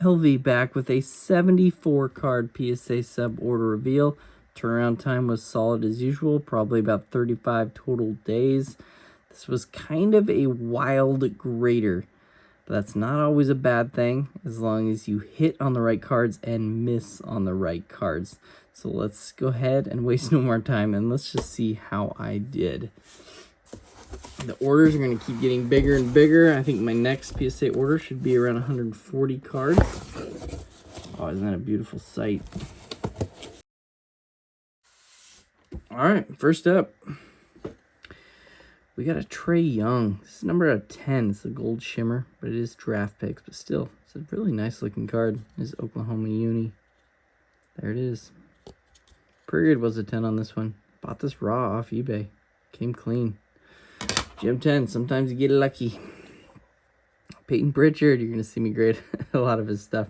LV back with a 74 card PSA sub order reveal. Turnaround time was solid as usual, probably about 35 total days. This was kind of a wild grader, but that's not always a bad thing as long as you hit on the right cards and miss on the right cards. So let's go ahead and waste no more time and let's just see how I did. The orders are going to keep getting bigger and bigger. I think my next PSA order should be around 140 cards. Oh, isn't that a beautiful sight? All right, first up, we got a Trae Young. This is number out of 10. It's a gold shimmer, but it is draft picks. But still, it's a really nice looking card. This is Oklahoma Uni. There it is. Period was a 10 on this one. Bought this raw off eBay. Came clean. Gem 10, sometimes you get lucky. Peyton Pritchard, you're going to see me grade a lot of his stuff.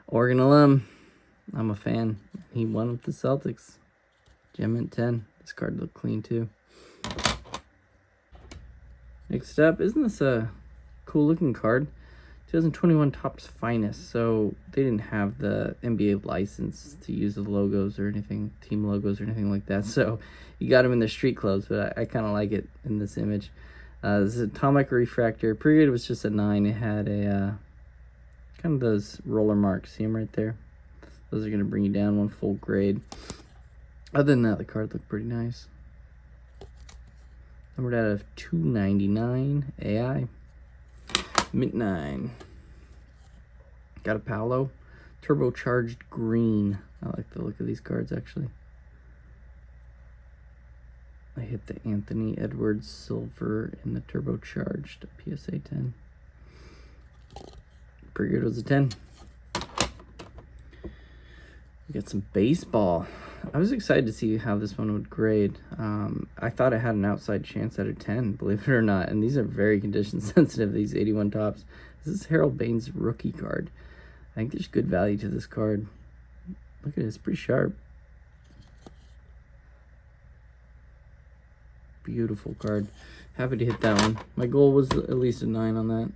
Oregon alum, I'm a fan. He won with the Celtics. Gem 10, this card looked clean too. Next up, isn't this a cool looking card? 2021 Topps Finest, so they didn't have the NBA license to use the logos or anything, team logos or anything like that, so you got them in their street clothes, but I kind of like it in this image. This is Atomic Refractor. Period was just a 9. It had a kind of those roller marks. See them right there? Those are going to bring you down one full grade. Other than that, the card looked pretty nice. Numbered out of 299 AI. Mint 9. Got a Paolo. Turbocharged green. I like the look of these cards, actually. I hit the Anthony Edwards silver in the turbocharged PSA 10. Pretty good was a 10. We got some baseball. I was excited to see how this one would grade. I thought it had an outside chance out of 10, believe it or not. And these are very condition sensitive, these 81 tops. This is Harold Baines rookie card. I think there's good value to this card. Look at it, it's pretty sharp. Beautiful card. Happy to hit that one. My goal was at least a 9 on that.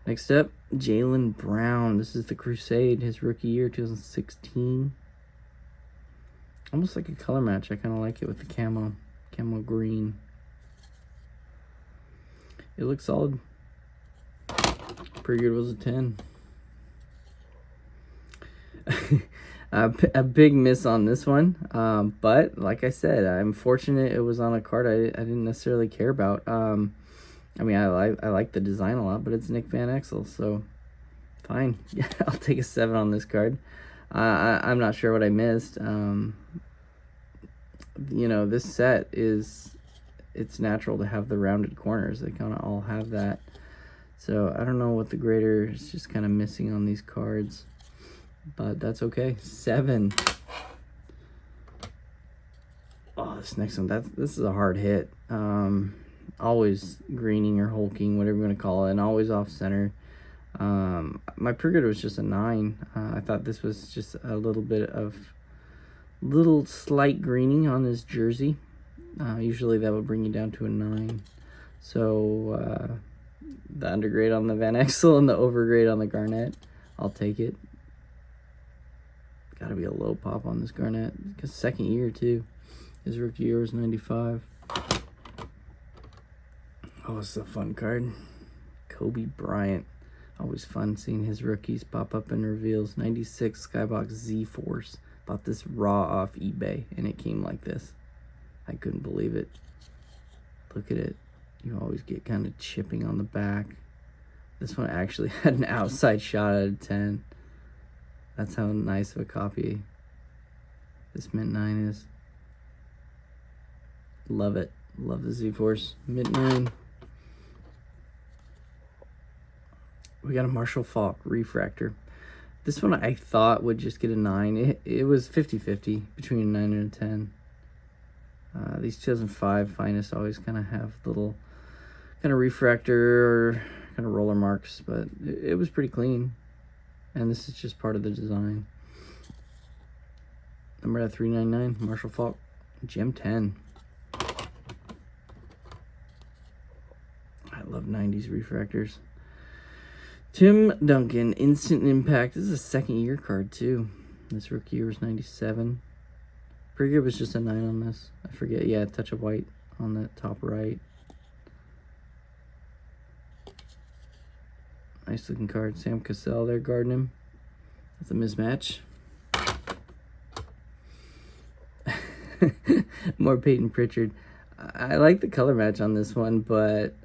Next up, Jaylen Brown. This is the Crusade, his rookie year, 2016. Almost like a color match. I kind of like it with the camo green. It looks solid. Pretty good was a 10. A big miss on this one, but like I said, I'm fortunate it was on a card I didn't necessarily care about. I mean, I like the design a lot, but it's Nick Van Exel, so fine. Yeah, I'll take a 7 on this card. I'm not sure what I missed. You know, this set it's natural to have the rounded corners. They kind of all have that. So I don't know what the grader is just kind of missing on these cards, but that's okay. 7. Oh, this next one, this is a hard hit. Always greening or hulking, whatever you want to call it, and always off center. My pre-grade was just a 9. I thought this was just a little bit of slight greening on his jersey. Usually that would bring you down to a 9. So the undergrade on the Van Exel and the overgrade on the Garnett, I'll take it. Gotta be a low pop on this Garnett, because second year too. His rookie year was 95. Oh, it's a fun card. Kobe Bryant. Always fun seeing his rookies pop up in reveals. 96 Skybox Z-Force. Bought this raw off eBay, and it came like this. I couldn't believe it. Look at it. You always get kind of chipping on the back. This one actually had an outside shot out of 10. That's how nice of a copy this Mint 9 is. Love it. Love the Z-Force. Mint 9. We got a Marshall Falk Refractor. This one I thought would just get a 9. It was 50-50 between a 9 and a 10. These 2005 Finest always kind of have little kind of refractor or kind of roller marks, but it was pretty clean. And this is just part of the design. Number at 399, Marshall Falk, Gem 10. I love 90s refractors. Tim Duncan, Instant Impact. This is a second-year card, too. This rookie year was 97. Pretty good was just a 9 on this. I forget. Yeah, touch of white on the top right. Nice looking card. Sam Cassell there guarding him. That's a mismatch. More Peyton Pritchard. I like the color match on this one, but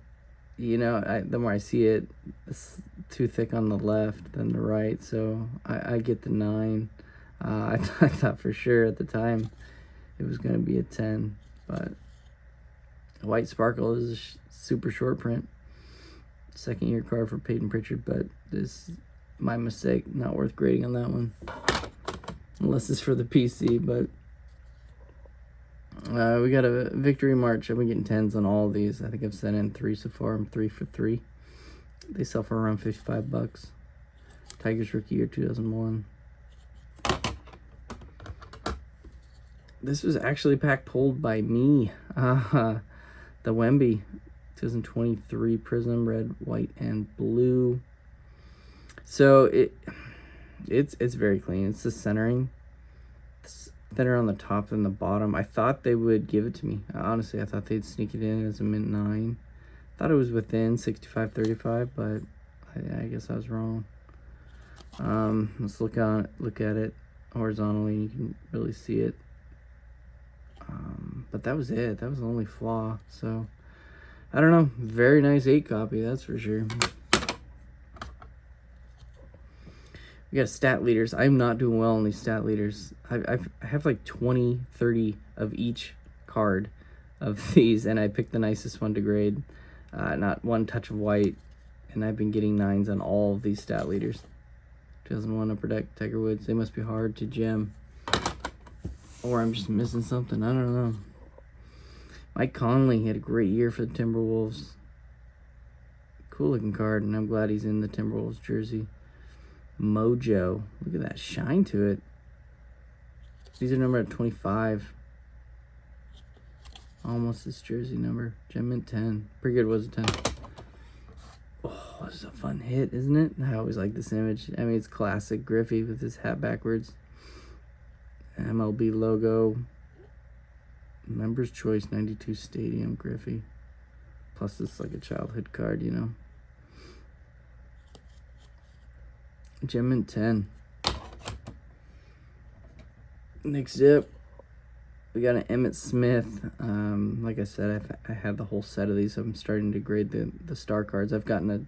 you know, the more I see it, it's too thick on the left than the right, so I get the 9. I thought for sure at the time it was going to be a 10, but White Sparkle is a super short print. Second year card for Peyton Pritchard, but this is my mistake. Not worth grading on that one. Unless it's for the PC, but we got a victory march. I've been getting 10s on all of these. I think I've sent in 3 so far. I'm 3 for 3. They sell for around $55. Tigers rookie year 2001. This was actually pack pulled by me. The Wemby 2023 Prism, red, white, and blue. So it's very clean. It's the centering. It's thinner on the top than the bottom. I thought they would give it to me. Honestly, I thought they'd sneak it in as a mint 9. Thought it was within 65-35, but I guess I was wrong. Let's look at it horizontally. You can really see it. But that was it. That was the only flaw. So I don't know. Very nice 8 copy, that's for sure. We got stat leaders. I'm not doing well on these stat leaders. I have like 20, 30 of each card of these, and I picked the nicest one to grade. Not one touch of white, and I've been getting 9s on all of these stat leaders. 2001 Upper Deck, Tiger Woods. They must be hard to gem. Or I'm just missing something. I don't know. Mike Conley had a great year for the Timberwolves. Cool looking card, and I'm glad he's in the Timberwolves jersey. Mojo. Look at that shine to it. These are numbered at 25. Almost his jersey number. Gem mint 10. Pretty good was a 10. Oh, this is a fun hit, isn't it? I always like this image. I mean, it's classic Griffey with his hat backwards. MLB logo. Members Choice 92 Stadium Griffey. Plus, it's like a childhood card, you know. Gem mint 10. Next up, we got an Emmitt Smith. Like I said, I have the whole set of these, so I'm starting to grade the star cards. I've gotten a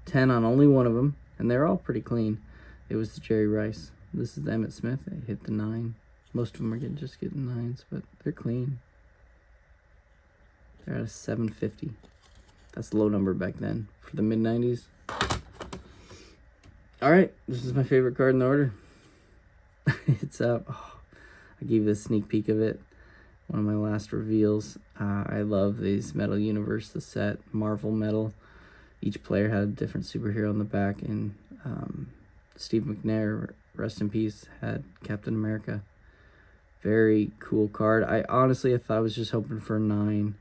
10 on only one of them, and they're all pretty clean. It was the Jerry Rice. This is the Emmitt Smith. I hit the 9. Most of them are just getting 9s, but they're clean. They're at a 750. That's a low number back then for the mid-90s. All right, this is my favorite card in the order. It's up. Oh, I gave you a sneak peek of it. One of my last reveals. I love these Metal Universe, the set, Marvel Metal. Each player had a different superhero on the back, and Steve McNair, rest in peace, had Captain America. Very cool card. I thought I was just hoping for a 9.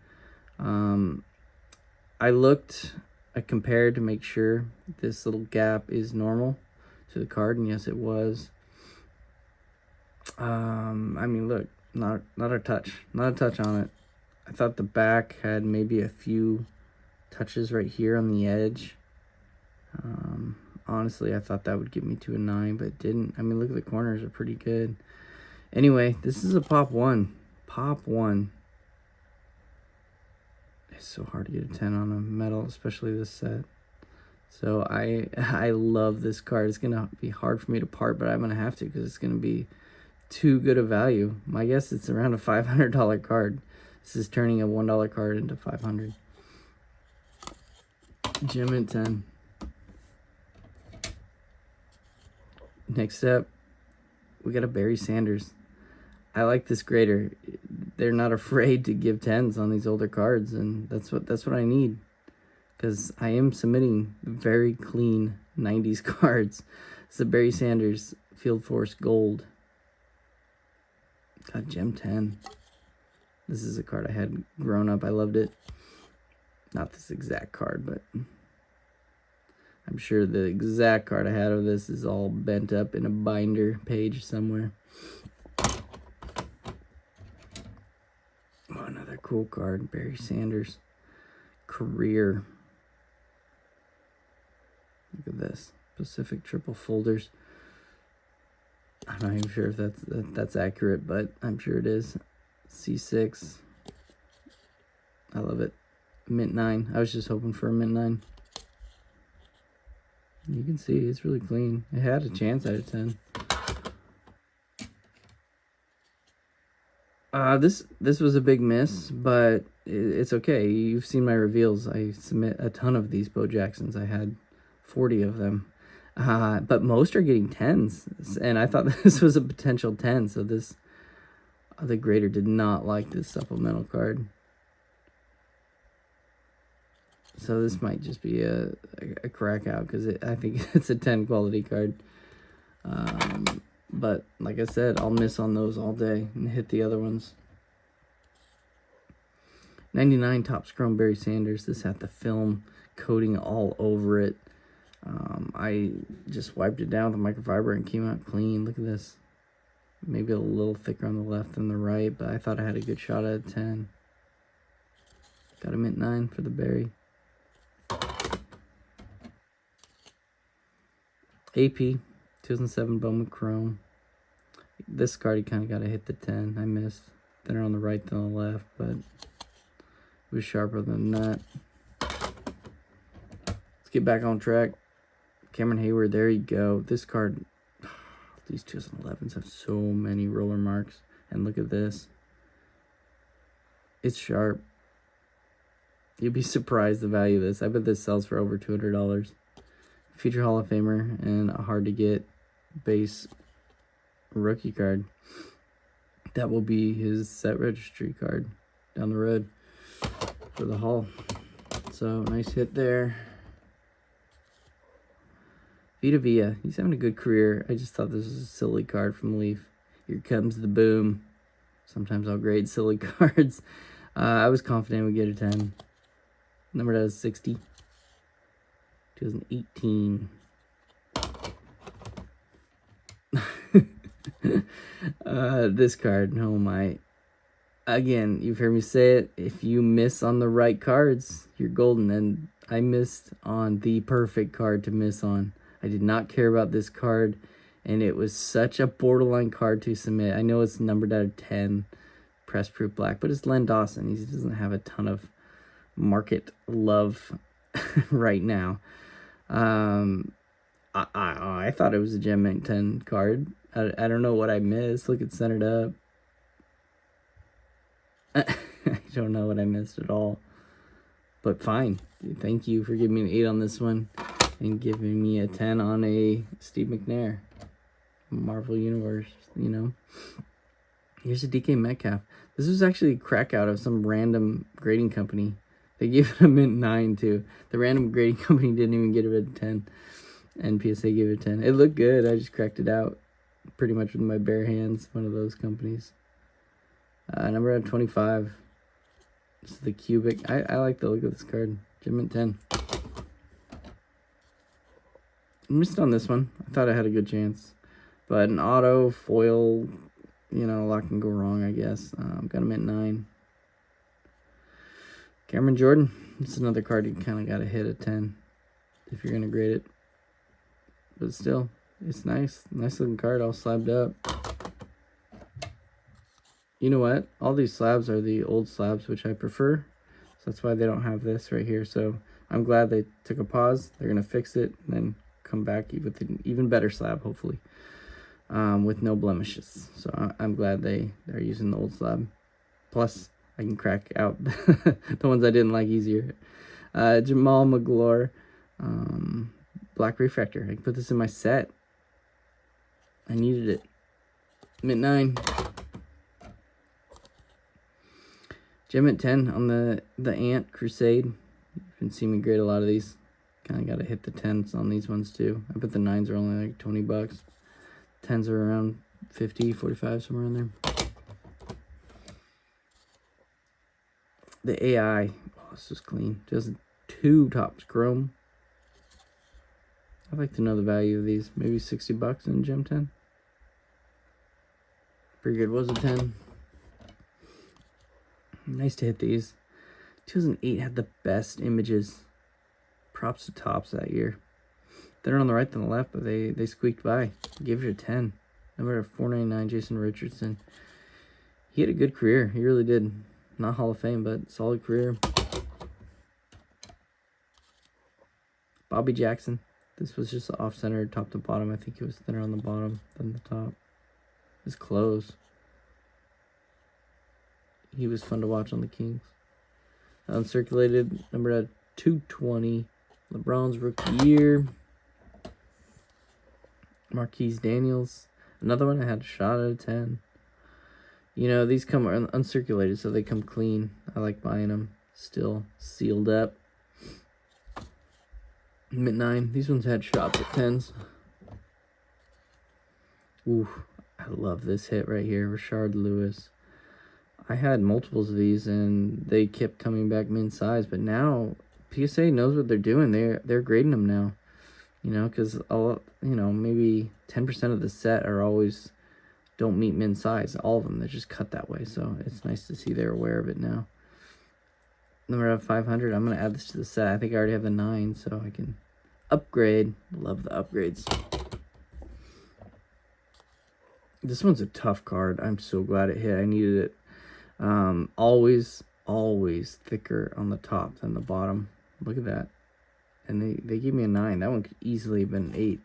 I compared to make sure this little gap is normal to the card, and yes, it was. I mean, look, not a touch on it. I thought the back had maybe a few touches right here on the edge. Honestly, I thought that would get me to a 9, but it didn't. I mean, look at the corners are pretty good. Anyway, this is a pop 1. Pop 1. It's so hard to get a 10 on a metal, especially this set. So I love this card. It's going to be hard for me to part, but I'm going to have to because it's going to be too good a value. My guess it's around a $500 card. This is turning a $1 card into $500. Gem mint 10. Next up, we got a Barry Sanders. I like this grader. They're not afraid to give 10s on these older cards, and that's what I need, because I am submitting very clean 90s cards. It's the Barry Sanders Field Force Gold. Got gem 10. This is a card I had growing up. I loved it. Not this exact card, but I'm sure the exact card I had of this is all bent up in a binder page somewhere. Oh, another cool card, Barry Sanders. Career. Look at this. Pacific triple folders. I'm not even sure if that's accurate, but I'm sure it is. C6. I love it. Mint 9. I was just hoping for a mint 9. You can see it's really clean. It had a chance out of 10. This was a big miss, but it's okay. You've seen my reveals. I submit a ton of these Bo Jacksons. I had 40 of them. But most are getting 10s, and I thought this was a potential 10, so this the grader did not like this supplemental card. So this might just be a crack out, because I think it's a 10 quality card. But like I said, I'll miss on those all day and hit the other ones. 99 Topps Chrome Barry Sanders. This had the film coating all over it. I just wiped it down with a microfiber and came out clean. Look at this. Maybe a little thicker on the left than the right, but I thought I had a good shot at a 10. Got a mint 9 for the Barry. AP 2007 Bowman Chrome. This card, you kind of got to hit the 10. I missed. Thinner on the right than on the left, but it was sharper than that. Let's get back on track. Cameron Hayward, there you go. This card, these 2011s have so many roller marks. And look at this. It's sharp. You'd be surprised the value of this. I bet this sells for over $200. Future Hall of Famer and a hard to get base rookie card. That will be his set registry card down the road for the Hall. So nice hit there. Vita Villa, he's having a good career. I just thought this was a silly card from Leaf. Here comes the boom. Sometimes I'll grade silly cards. I was confident we'd get a 10. Number that is 60. 2018. This card, oh my. Again, you've heard me say it. If you miss on the right cards, you're golden. And I missed on the perfect card to miss on. I did not care about this card, and it was such a borderline card to submit. I know it's numbered out of 10, press proof black, but it's Len Dawson. He doesn't have a ton of market love right now. I thought it was a Gem Mint 10 card. I don't know what I missed. Look, it's centered up. I don't know what I missed at all. But fine. Thank you for giving me an 8 on this one and giving me a 10 on a Steve McNair. Marvel Universe, you know. Here's a DK Metcalf. This was actually a crack out of some random grading company. They gave it a mint 9 too. The random grading company didn't even give it a 10. And PSA gave it a 10. It looked good. I just cracked it out pretty much with my bare hands. One of those companies. Number 25. This is the cubic. I like the look of this card. Gem Mint 10. I missed on this one. I thought I had a good chance. But an auto, foil, you know, a lot can go wrong, I guess. Got a mint 9. Cameron Jordan. This is another card you kind of got to hit a 10 if you're going to grade it. But still, it's nice. Nice looking card, all slabbed up. You know what? All these slabs are the old slabs, which I prefer. So that's why they don't have this right here. So I'm glad they took a pause. They're going to fix it and then come back with an even better slab, hopefully, with no blemishes. So I'm glad they're using the old slab. Plus, I can crack out the ones I didn't like easier. Jamal McGlure, Black Refractor. I can put this in my set. I needed it. Mint 9. Gem Mint 10 on the Ant Crusade. You can see me grade a lot of these. Kind of got to hit the 10s on these ones too. I bet the 9s are only like 20 bucks. 10s are around 50, 45, somewhere in there. The AI. Oh, this is clean. Just 2 Topps Chrome. I'd like to know the value of these. Maybe 60 bucks in Gem 10. Pretty good. Was a 10. Nice to hit these. 2008 had the best images. Props to Tops that year. They're on the right than the left, but they squeaked by. Give it a 10. Number 499, Jason Richardson. He had a good career. He really did. Not Hall of Fame, but solid career. Bobby Jackson. This was just off-center, top to bottom. I think it was thinner on the bottom than the top. His clothes. He was fun to watch on the Kings. Uncirculated, number 220. LeBron's rookie year. Marquise Daniels. Another one I had a shot at a 10. You know, these come uncirculated, so they come clean. I like buying them. Still sealed up. Mint 9. These ones had shots at 10s. Ooh, I love this hit right here. Rashard Lewis. I had multiples of these, and they kept coming back mint size. But now, PSA knows what they're doing. They're grading them now. You know, because, maybe 10% of the set are always don't meet mint size. All of them, they're just cut that way. So it's nice to see they're aware of it now. Number 500, I'm going to add this to the set. I think I already have the 9, so I can upgrade. Love the upgrades. This one's a tough card. I'm so glad it hit. I needed it. Always thicker on the top than the bottom. Look at that. And they gave me a 9. That one could easily have been an 8.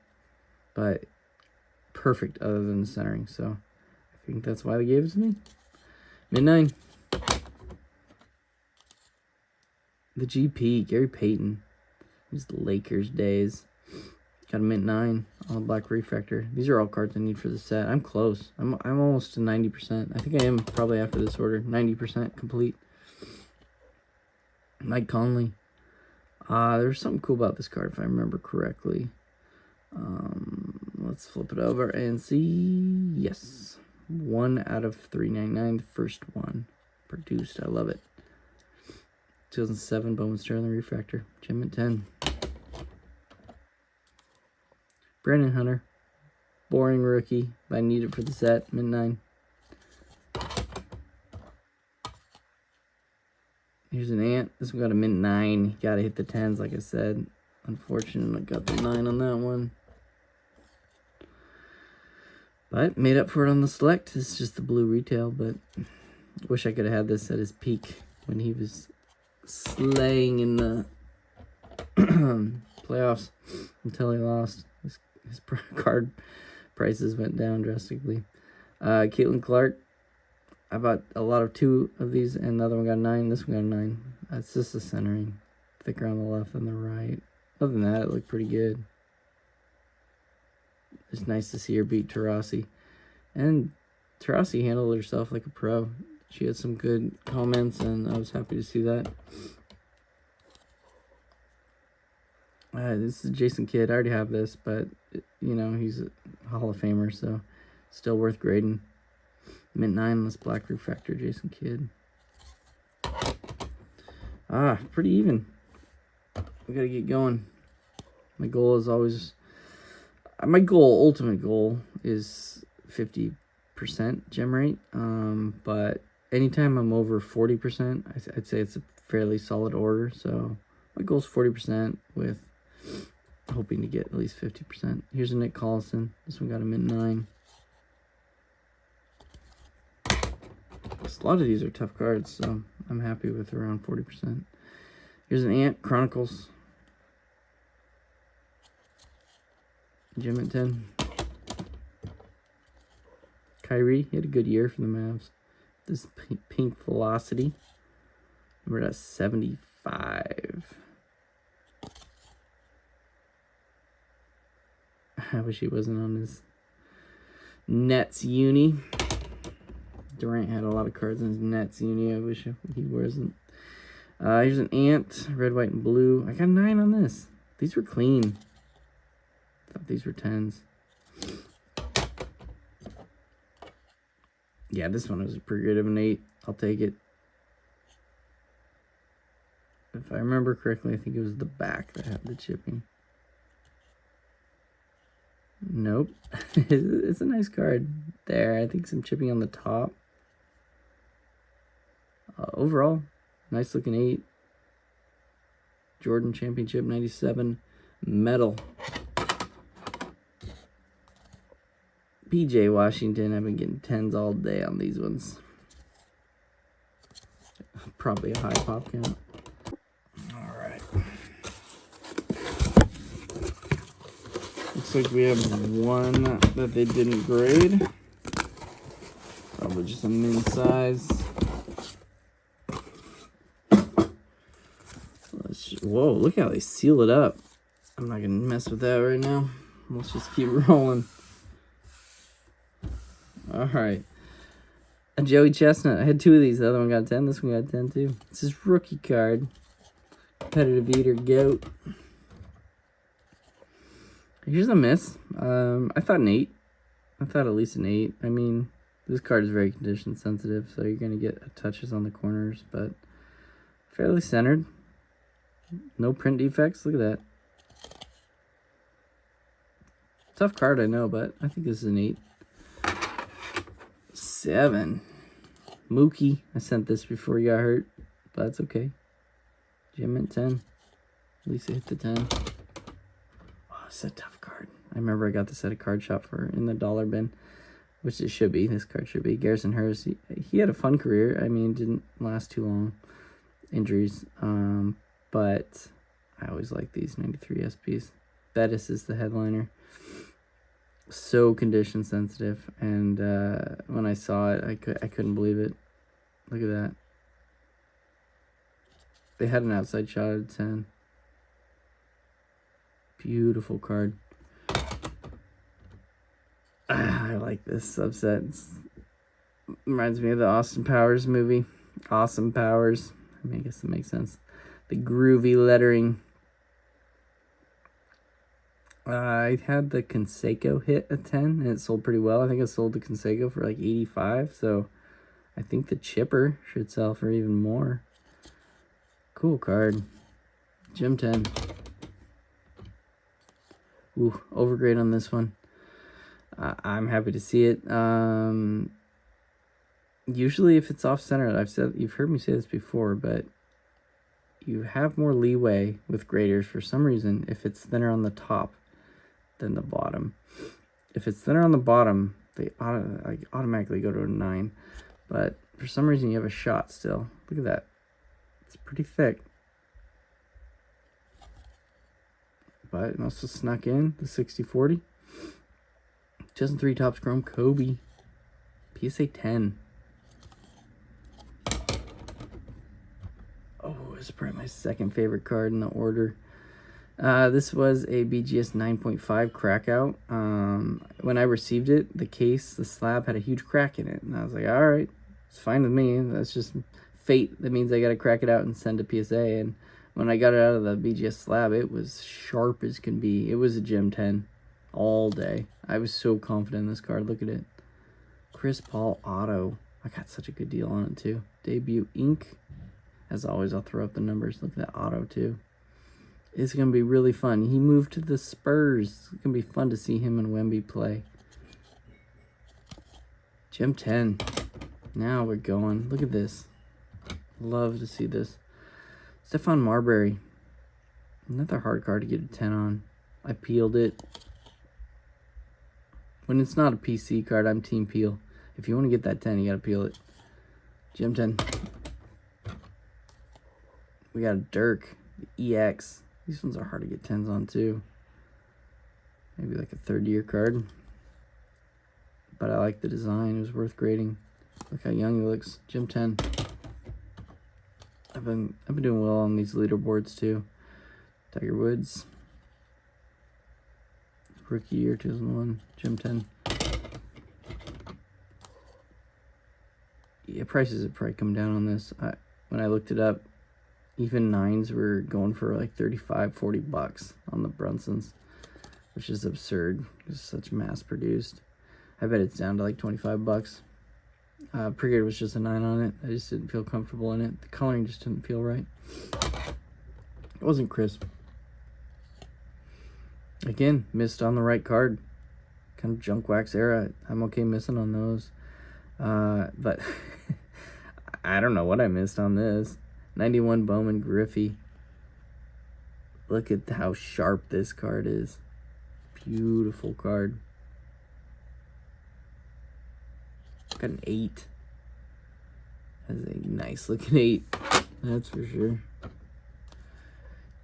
But perfect other than the centering. So I think that's why they gave it to me. Mint 9. The GP, Gary Payton. These Lakers days. Got a mint 9 on a black refractor. These are all cards I need for the set. I'm close. I'm almost to 90%. I think I am probably after this order. 90% complete. Mike Conley. There's something cool about this card if I remember correctly. Let's flip it over and see. Yes. 1 out of 399. The first one. Produced. I love it. 2007 Bowman Sterling refractor. Gem at 10. Brandon Hunter. Boring rookie, but I need it for the set. Mint 9. Here's an Ant. This one got a mint 9. Got to hit the 10s, like I said. Unfortunately, got the 9 on that one. But made up for it on the select. It's just the blue retail, but wish I could have had this at his peak when he was slaying in the playoffs until he lost. His card prices went down drastically. Caitlin Clark. I bought a lot of 2 of these, and the other one got a 9. This one got a 9. That's just the centering. Thicker on the left than the right. Other than that, it looked pretty good. It's nice to see her beat Taurasi. And Taurasi handled herself like a pro. She had some good comments, and I was happy to see that. This is Jason Kidd. I already have this, but, he's a Hall of Famer, so still worth grading. Mint 9 on this black refractor, Jason Kidd. Pretty even. We gotta get going. My goal is always... ultimate goal is 50% gem rate. But anytime I'm over 40%, I'd say it's a fairly solid order. So my goal is 40% with hoping to get at least 50%. Here's a Nick Collison. This one got a mint 9. A lot of these are tough cards, so I'm happy with around 40%. Here's an Ant Chronicles. Gem at 10. Kyrie, he had a good year for the Mavs. This pink Velocity. We're at 75. I wish he wasn't on his Nets uni. Durant had a lot of cards in his Nets uni. I wish he wasn't. Here's an Ant, red, white, and blue. I got a 9 on this. These were clean. Thought these were 10s. Yeah, this one was pretty good of an 8. I'll take it. If I remember correctly, I think it was the back that had the chipping. Nope. It's a nice card there. I think some chipping on the top. Overall, nice looking 8. Jordan Championship 97 metal. PJ Washington. I've been getting 10s all day on these ones. Probably a high pop count. All right. Looks like we have one that they didn't grade. Probably just a min size. Whoa, look how they seal it up. I'm not gonna mess with that right now. Let's just keep rolling. All right. A Joey Chestnut. I had 2 of these. The other one got 10. This one got 10 too. This is rookie card. Competitive Eater Goat. Here's a miss. I thought an 8. I thought at least an 8. I mean, this card is very condition sensitive, so you're gonna get touches on the corners, but fairly centered. No print defects. Look at that. Tough card, I know, but I think this is an 8. 7. Mookie. I sent this before he got hurt, but that's okay. Jim at 10. At least it hit the 10. Oh, it's a tough card. I remember I got this at a card shop for in the dollar bin, which it should be. This card should be. Garrison Hurst. He had a fun career. I mean, it didn't last too long. Injuries. But I always like these 93 SPs. Bettis is the headliner. So condition sensitive, and when I saw it, I couldn't believe it. Look at that. They had an outside shot at 10. Beautiful card. I like this subset. Reminds me of the Austin Powers movie. Awesome Powers. I mean, I guess that makes sense. The groovy lettering. I had the Canseco hit a 10, and it sold pretty well. I think I sold the Canseco for like 85, so I think the chipper should sell for even more. Cool card. Gem 10. Ooh, overgrade on this one. I'm happy to see it. Usually if it's off-center, you've heard me say this before, but you have more leeway with graders for some reason if it's thinner on the top than the bottom. If it's thinner on the bottom, they automatically go to a 9. But for some reason, you have a shot still. Look at that. It's pretty thick. But it must have snuck in the 60/40. 2003 Topps Chrome Kobe. PSA 10. Oh, it's probably my second favorite card in the order. This was a BGS 9.5 crack out. When I received it, the case, the slab had a huge crack in it. And I was like, all right, it's fine with me. That's just fate. That means I got to crack it out and send to PSA. And when I got it out of the BGS slab, it was sharp as can be. It was a Gem 10 all day. I was so confident in this card. Look at it. Chris Paul auto. I got such a good deal on it too. Debut ink. As always, I'll throw up the numbers. Look at that auto too. It's going to be really fun. He moved to the Spurs. It's going to be fun to see him and Wemby play. Gem 10. Now we're going. Look at this. Love to see this. Stephon Marbury. Another hard card to get a 10 on. I peeled it. When it's not a PC card, I'm Team Peel. If you want to get that 10, you got to peel it. Gem 10. We got a Dirk. The EX. These ones are hard to get 10s on too. Maybe like a third-year card. But I like the design. It was worth grading. Look how young he looks. Gem 10. I've been doing well on these leaderboards too. Tiger Woods. Rookie year 2001. Gem 10. Yeah, prices have probably come down on this. When I looked it up, even 9s were going for like 35, 40 bucks on the Brunsons, which is absurd. It's such mass produced. I bet it's down to like 25 bucks. Pre-grade was just a 9 on it. I just didn't feel comfortable in it. The coloring just didn't feel right. It wasn't crisp. Again, missed on the right card. kind of junk wax era. I'm okay missing on those. But I don't know what I missed on this. 91 Bowman Griffey. Look at how sharp this card is. Beautiful card. Got an 8. That's a nice looking 8. That's for sure.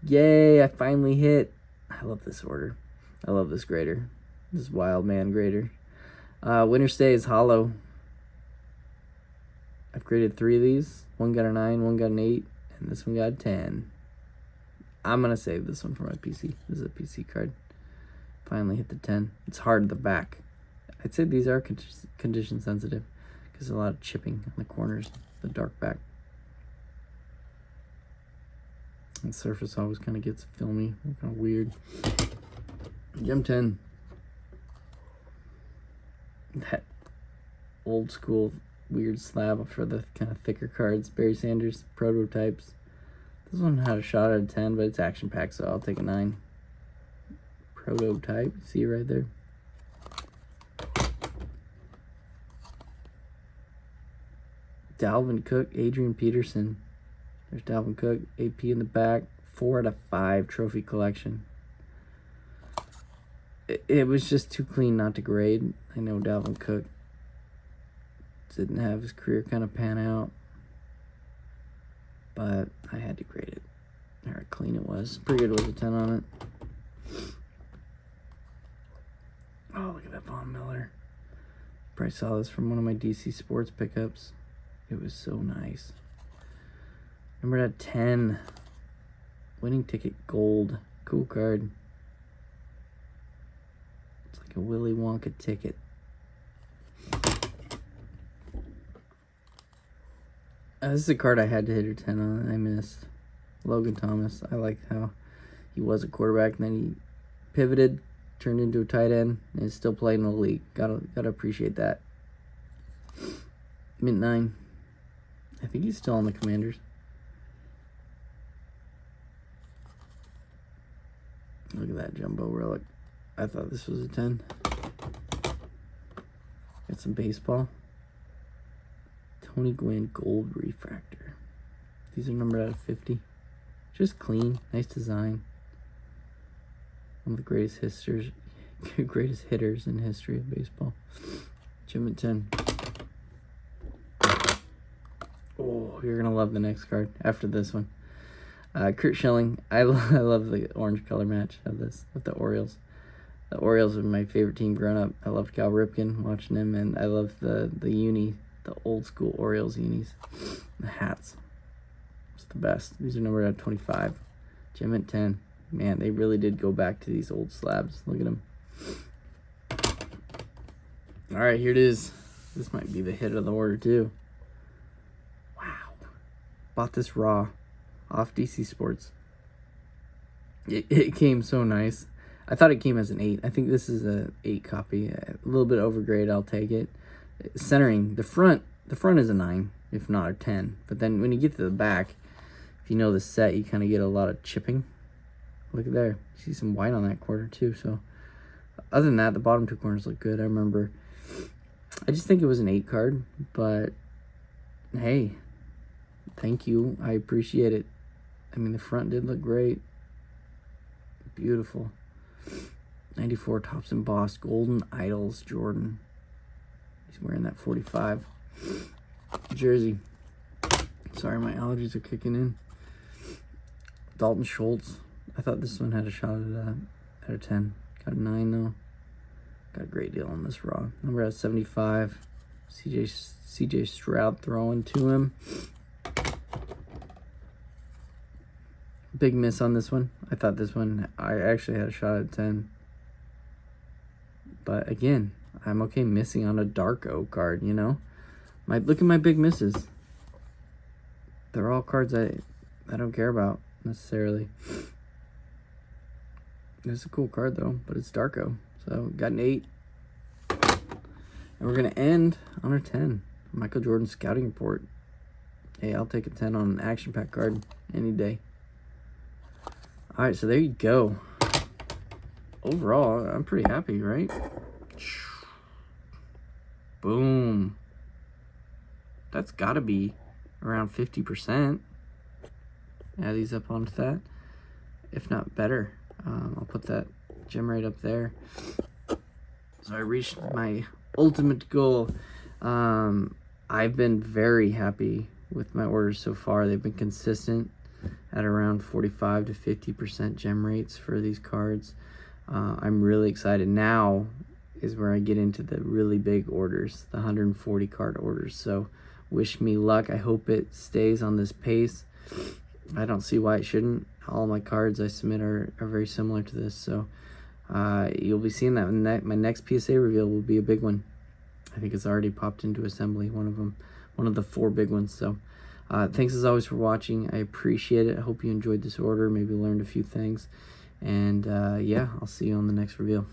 Yay, I finally hit. I love this order. I love this grader. This wild man grader. Winter Stay is hollow. I've graded 3 of these. One got a 9, one got an 8, and this one got a 10. I'm going to save this one for my PC. This is a PC card. Finally hit the 10. It's hard at the back. I'd say these are condition sensitive because there's a lot of chipping on the corners, the dark back. The surface always kind of gets filmy, kind of weird. Gem 10. That old school weird slab for the kind of thicker cards. Barry Sanders, prototypes. This one had a shot at a 10, but it's action packed, so I'll take a 9. Prototype, see it right there. Dalvin Cook, Adrian Peterson. There's Dalvin Cook, AP in the back. 4 out of 5 trophy collection. It was just too clean not to grade. I know Dalvin Cook didn't have his career kind of pan out, but I had to grade it. How clean it was. Pretty good was a 10 on it. Oh, look at that Von Miller. Probably saw this from one of my DC Sports pickups. It was so nice. Remember that 10. Winning ticket gold. Cool card. It's like a Willy Wonka ticket. This is a card I had to hit a 10 on and I missed. Logan Thomas. I liked how he was a quarterback and then he pivoted, turned into a tight end, and is still playing in the league. Gotta appreciate that. Mint 9. I think he's still on the Commanders. Look at that jumbo relic. I thought this was a 10. Got some baseball. Tony Gwynn Gold Refractor. These are numbered out of 50. Just clean, nice design. One of the greatest hitters in history of baseball. Jim at 10. Oh, you're gonna love the next card after this one. Kurt Schilling. I love the orange color match of this with the Orioles. The Orioles are my favorite team growing up. I loved Cal Ripken watching him, and I love the uni, the old school Orioles unis. The hats. It's the best. These are numbered at 25. Jim at 10. Man, they really did go back to these old slabs. Look at them. All right, here it is. This might be the hit of the order too. Wow. Bought this raw off DC Sports. It came so nice. I thought it came as an 8. I think this is a 8 copy. A little bit overgrade, I'll take it. Centering, the front is a 9, if not a 10. But then when you get to the back, if you know the set, you kind of get a lot of chipping. Look at there. You see some white on that corner too. So other than that, the bottom 2 corners look good. I just think it was an 8 card, but hey, thank you. I appreciate it. I mean, the front did look great. Beautiful. 94 Tops Embossed Golden Idols Jordan. He's wearing that 45 jersey. Sorry, my allergies are kicking in. Dalton Schultz. I thought this one had a shot at a 10. Got a 9 though. Got a great deal on this raw. Number at 75. CJ Stroud throwing to him. Big miss on this one. I thought this one, I actually had a shot at 10. But again, I'm okay missing on a Darko card, you know? Look at my big misses. They're all cards I don't care about necessarily. It's a cool card though, but it's Darko. So got an 8. And we're gonna end on our 10. Michael Jordan Scouting Report. Hey, I'll take a 10 on an action pack card any day. Alright, so there you go. Overall, I'm pretty happy, right? Boom. That's gotta be around 50%. Add these up onto that, if not better. I'll put that gem right up there. So I reached my ultimate goal. I've been very happy with my orders so far. They've been consistent at around 45 to 50% gem rates for these cards. I'm really excited. Now is where I get into the really big orders, the 140 card orders. So wish me luck. I hope it stays on this pace. I don't see why it shouldn't. All my cards I submit are very similar to this. So you'll be seeing that. My next PSA reveal will be a big one. I think it's already popped into assembly, one of the 4 big ones. So thanks as always for watching. I appreciate it. I hope you enjoyed this order, maybe learned a few things. And yeah, I'll see you on the next reveal.